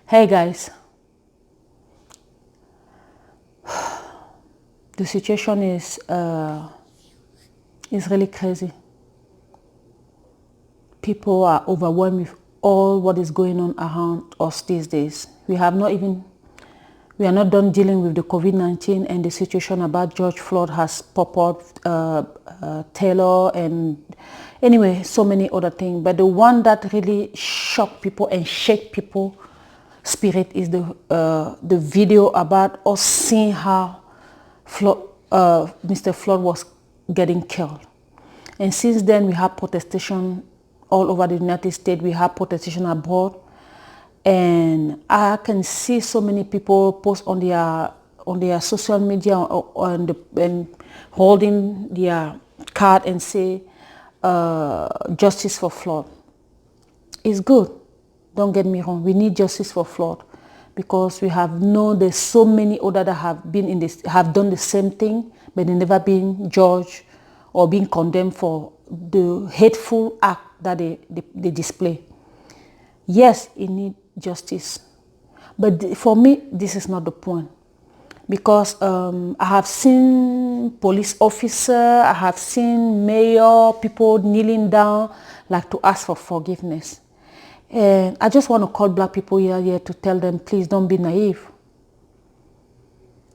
Hey guys, the situation is really crazy. People are overwhelmed with all what is going on around us these days. We are not done dealing with the COVID-19 and the situation about George Floyd has popped up, Taylor, and anyway, so many other things. But the one that really shocked people and shake people spirit is the video about us seeing how Mr. Floyd was getting killed. And since then, we have protestation all over the United States. We have protestation abroad. And I can see so many people post on their social media and holding their card and say, justice for Floyd. It's good. Don't get me wrong. We need justice for Floyd because we have known there's so many others that have done the same thing, but they never been judged or being condemned for the hateful act that they display. Yes, it needs justice. But for me, this is not the point. Because I have seen police officer, I have seen mayor, people kneeling down like to ask for forgiveness. And I just want to call black people here to tell them, please don't be naive.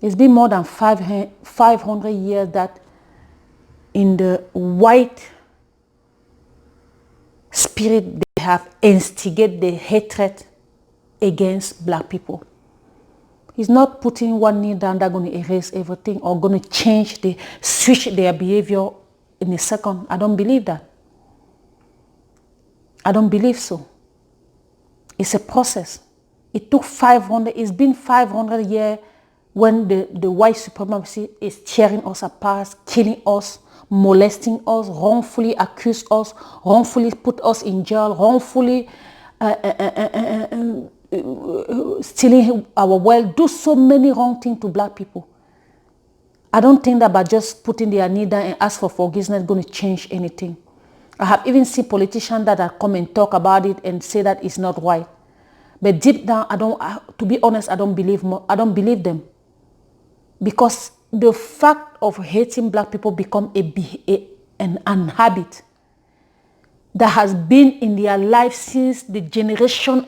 It's been more than 500 years that in the white spirit they have instigated the hatred against black people. It's not putting one knee down that's going to erase everything or going to switch their behavior in a second. I don't believe that. I don't believe so. It's a process. It took 500, it's been 500 years when the white supremacy is tearing us apart, killing us, molesting us, wrongfully accuse us, wrongfully put us in jail, wrongfully stealing our wealth, do so many wrong things to black people. I don't think that by just putting their knee down and ask for forgiveness is going to change anything. I have even seen politicians that have come and talk about it and say that it's not right. But deep down, to be honest, I don't believe them. Because the fact of hating black people become an habit that has been in their life since the generation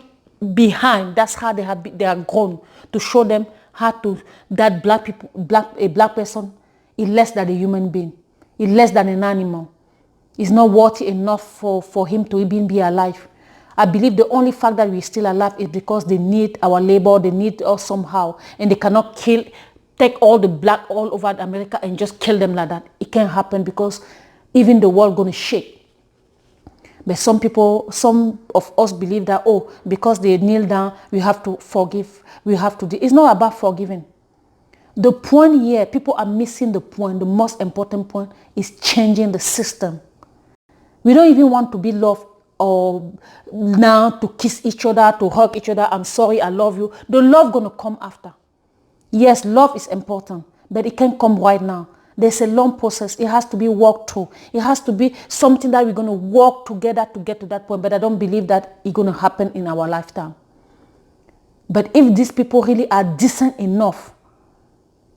behind. That's how they are grown, to show them that a black person is less than a human being, is less than an animal, is not worthy enough for him to even be alive. I believe the only fact that we're still alive is because they need our labor, they need us somehow, and they cannot take all the black all over America and just kill them like that. It can't happen because even the world going to shake. But some of us believe that, because they kneel down, we have to forgive. We have to do. It's not about forgiving. The point here, people are missing the point. The most important point is changing the system. We don't even want to be loved or now to kiss each other, to hug each other. I'm sorry, I love you. The love going to come after. Yes, love is important, but it can't come right now. There's a long process. It has to be walked through. It has to be something that we're going to work together to get to that point. But I don't believe that it's going to happen in our lifetime. But if these people really are decent enough,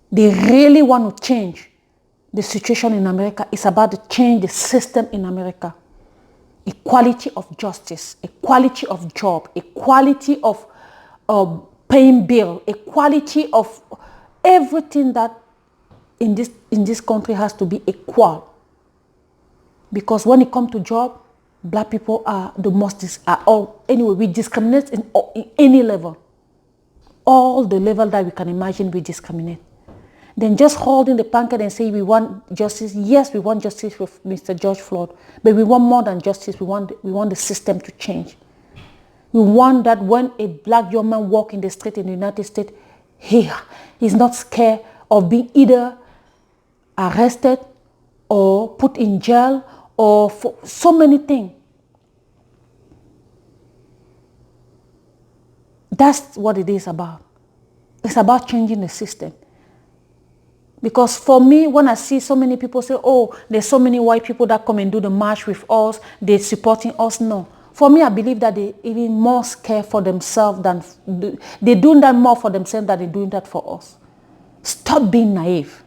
they really want to change the situation in America. It's about to change the system in America. Equality of justice, equality of job, equality of paying bill, equality of everything that in this country has to be equal. Because when it comes to job, black people are the most, anyway, we discriminate in any level. All the level that we can imagine, we discriminate. Then just holding the pancake and say we want justice. Yes, we want justice for Mr. George Floyd, but we want more than justice. We want the system to change. We want that when a black young man walks in the street in the United States, he's not scared of being either arrested or put in jail or for so many things. That's what it is about. It's about changing the system. Because for me, when I see so many people say, there's so many white people that come and do the march with us, they're supporting us. No. For me, I believe that they even more scared for themselves than they're doing that more for themselves than they're doing that for us. Stop being naive.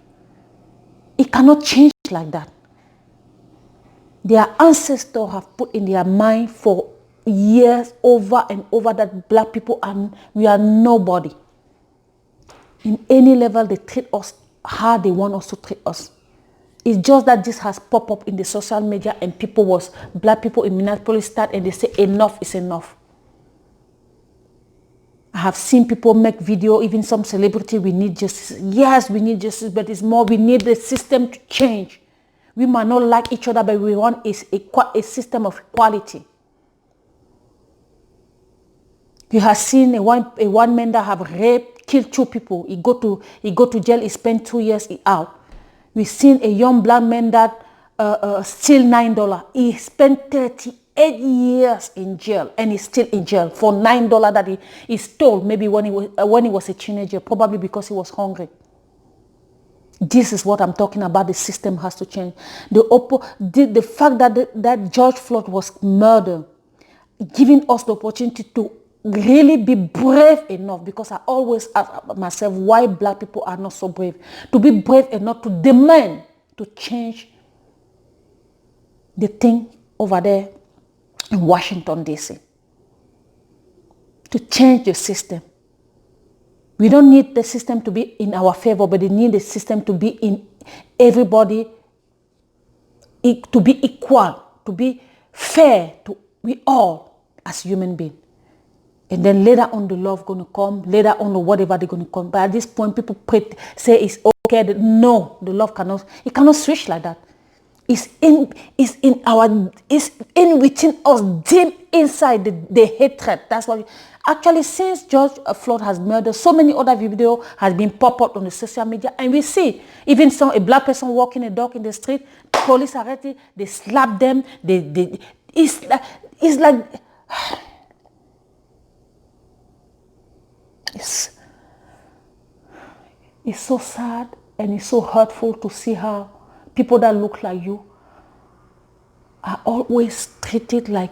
It cannot change like that. Their ancestors have put in their mind for years over and over that black people we are nobody. In any level, they treat us how they want us to treat us. It's just that this has popped up in the social media and black people in Minneapolis start and they say enough is enough. I have seen people make video, even some celebrity, we need justice. Yes, we need justice, but it's more, we need the system to change. We might not like each other, but we want a system of equality. You have seen a one man that have raped, killed 2 people. He go to jail, he spent 2 years, he out. We've seen a young black man that steal $9. He spent 38 years in jail, and he's still in jail for $9 that he stole, maybe when he was a teenager, probably because he was hungry. This is what I'm talking about. The system has to change. The fact that George Floyd was murdered, giving us the opportunity to really be brave enough, because I always ask myself why black people are not so brave, to be brave enough to demand to change the thing over there in Washington, D.C. To change the system. We don't need the system to be in our favor, but we need the system to be in everybody, to be equal, to be fair to we all as human beings. And then later on the love going to come, later on the whatever they're going to come. But at this point, people say it's okay. No, the love it cannot switch like that. It's in within us, deep inside the hatred. That's why actually, since George Floyd has murdered, so many other videos has been popped up on the social media, and we see even a black person walking a dog in the street, police arrest it, they slap them, it's like it's so sad and it's so hurtful to see how people that look like you are always treated like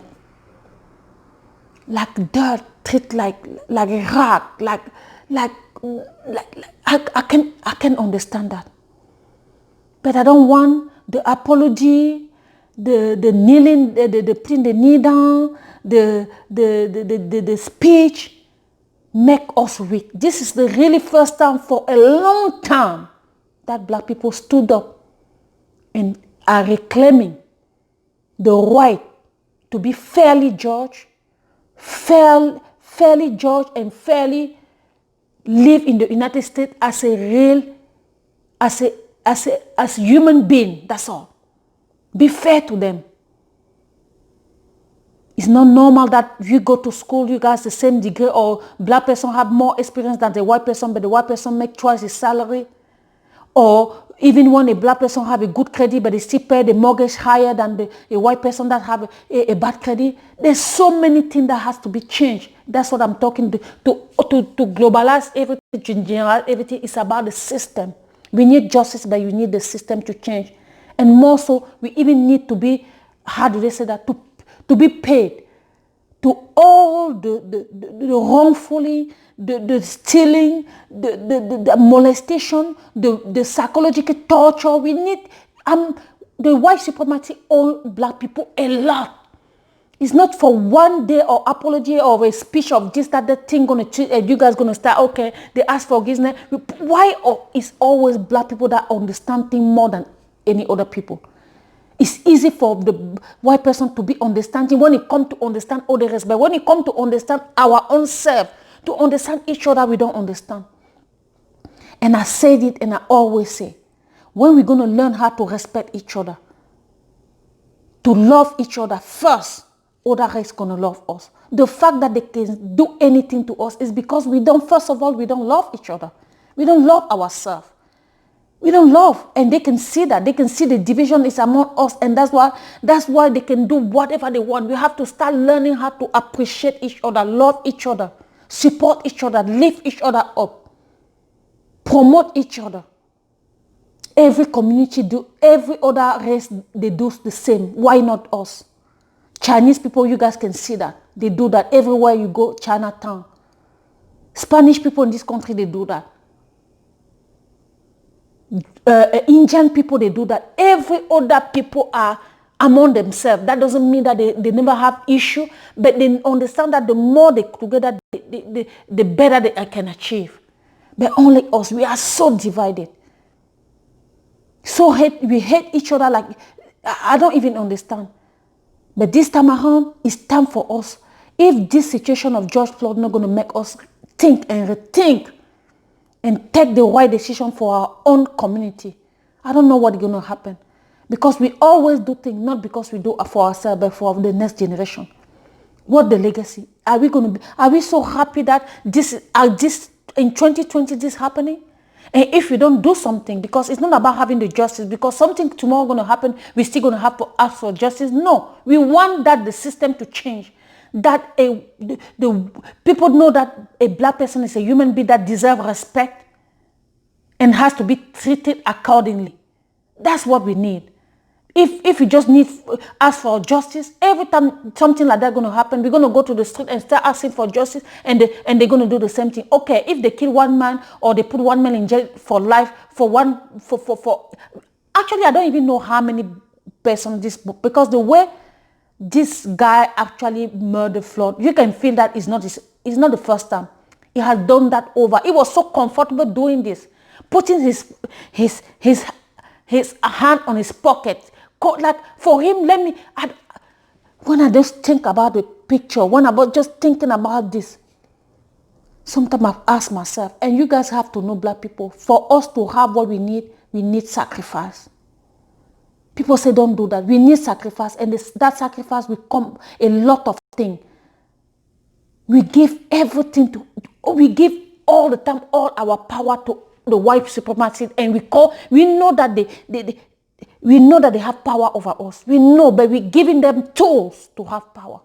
dirt, treated like a rag, I can understand that. But I don't want the apology, the kneeling, the putting the knee down, the speech make us weak. This is the really first time for a long time that black people stood up and are reclaiming the right to be fairly judged, fairly judged and fairly live in the United States as human being. That's all. Be fair to them. It's not normal that you go to school, you guys the same degree, or black person have more experience than the white person, but the white person make twice his salary. Or even when a black person have a good credit, but they still pay the mortgage higher than a white person that have a bad credit. There's so many things that has to be changed. That's what I'm talking to globalize everything, to generalize everything. It's about the system. We need justice, but you need the system to change. And more so, we even need to be, how do they say that, to be paid to all the wrongfully, the stealing, the molestation, the psychological torture. We need the white supremacy own black people a lot. It's not for one day or apology or a speech of this, that thing gonna change, and you guys gonna start, okay, they ask for forgiveness. Why it's always black people that understand things more than any other people? It's easy for the white person to be understanding when it comes to understand all the rest. But when it comes to understand our own self, to understand each other, we don't understand. And I said it and I always say, when we're going to learn how to respect each other, to love each other first, other race going to love us. The fact that they can do anything to us is because first of all, we don't love each other. We don't love ourselves. We don't love, and they can see that. They can see the division is among us, and that's why they can do whatever they want. We have to start learning how to appreciate each other, love each other, support each other, lift each other up, promote each other. Every community do, every other race, they do the same. Why not us? Chinese people, you guys can see that. They do that everywhere you go, Chinatown. Spanish people in this country, they do that. Indian people, they do that. Every other people are among themselves. That doesn't mean that they never have issue, but they understand that the more they together, the better they can achieve. But only us, we are so divided. So we hate each other like, I don't even understand. But this time around, it's time for us. If this situation of George Floyd not going to make us think and rethink and take the right decision for our own community, I don't know what's going to happen. Because we always do things not because we do it for ourselves, but for the next generation. What the legacy? Are we so happy that this in 2020 this happening? And if we don't do something, because it's not about having the justice, because something tomorrow going to happen, we're still going to have to ask for justice. No, we want that the system to change. That the people know that a black person is a human being that deserves respect and has to be treated accordingly. That's what we need. If we just need ask for justice, every time something like that going to happen, we're going to go to the street and start asking for justice, and they're going to do the same thing. Okay, if they kill one man or they put one man in jail for life actually I don't even know how many persons this book, because the way this guy actually murdered Floyd, you can feel that it's not the first time. He has done that over. He was so comfortable doing this, putting his hand on his pocket. Like for him, when I just think about the picture, when I'm just thinking about this, sometimes I ask myself, and you guys have to know, black people, for us to have what we need sacrifice. People say don't do that. We need sacrifice, and that sacrifice will come a lot of things. We give everything we give all the time, all our power to the white supremacy, and we know that they have power over us. We know, but we're giving them tools to have power.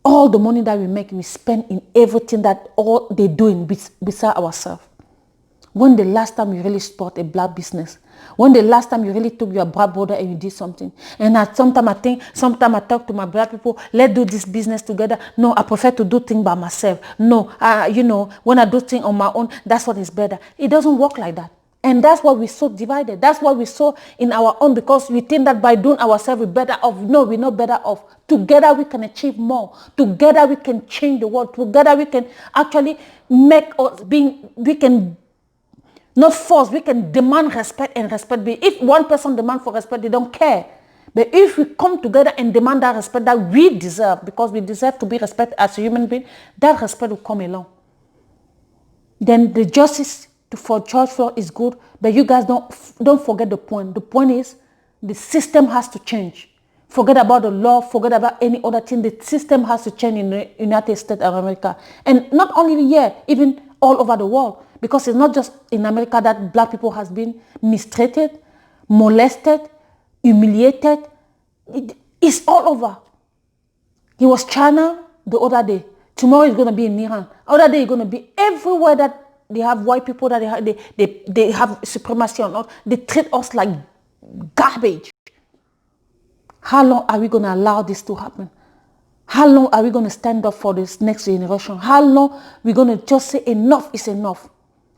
All the money that we make, we spend in everything that all they're doing beside ourselves. When the last time you really support a black business? When the last time you really took your black brother and you did something? And sometimes I talk to my black people, let's do this business together. No, I prefer to do things by myself. No, when I do things on my own, that's what is better. It doesn't work like that. And that's why we're so divided. That's why we're so in our own, because we think that by doing ourselves, we're better off. No, we're not better off. Together, we can achieve more. Together, we can change the world. Together, we can actually make us we can not force, we can demand respect, and respect if one person demands for respect, they don't care. But if we come together and demand that respect that we deserve, because we deserve to be respected as a human being, that respect will come along. Then the justice for George Floyd is good, but you guys don't forget the point. The point is the system has to change. Forget about the law, forget about any other thing. The system has to change in the United States of America. And not only here, even all over the world. Because it's not just in America that black people has been mistreated, molested, humiliated. It's all over. It was China the other day. Tomorrow it's going to be in Iran. Other day it's going to be everywhere that they have white people, that they have supremacy on us. They treat us like garbage. How long are we going to allow this to happen? How long are we going to stand up for this next generation? How long are we going to just say enough is enough?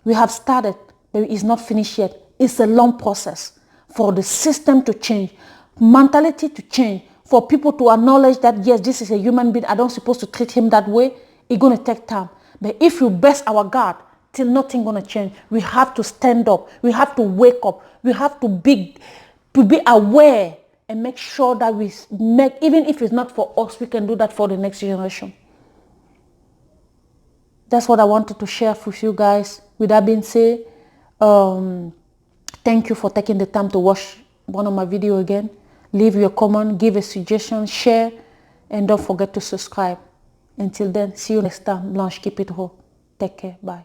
We have started, but it's not finished yet. It's a long process for the system to change, mentality to change, for people to acknowledge that, yes, this is a human being. I don't supposed to treat him that way. It's going to take time. But if we best our guard, till nothing going to change. We have to stand up. We have to wake up. We have to be aware and make sure that we make, even if it's not for us, we can do that for the next generation. That's what I wanted to share with you guys. With that being said, thank you for taking the time to watch one of my videos again. Leave your comment, give a suggestion, share, and don't forget to subscribe. Until then, see you next time. Blanche, keep it whole. Take care. Bye.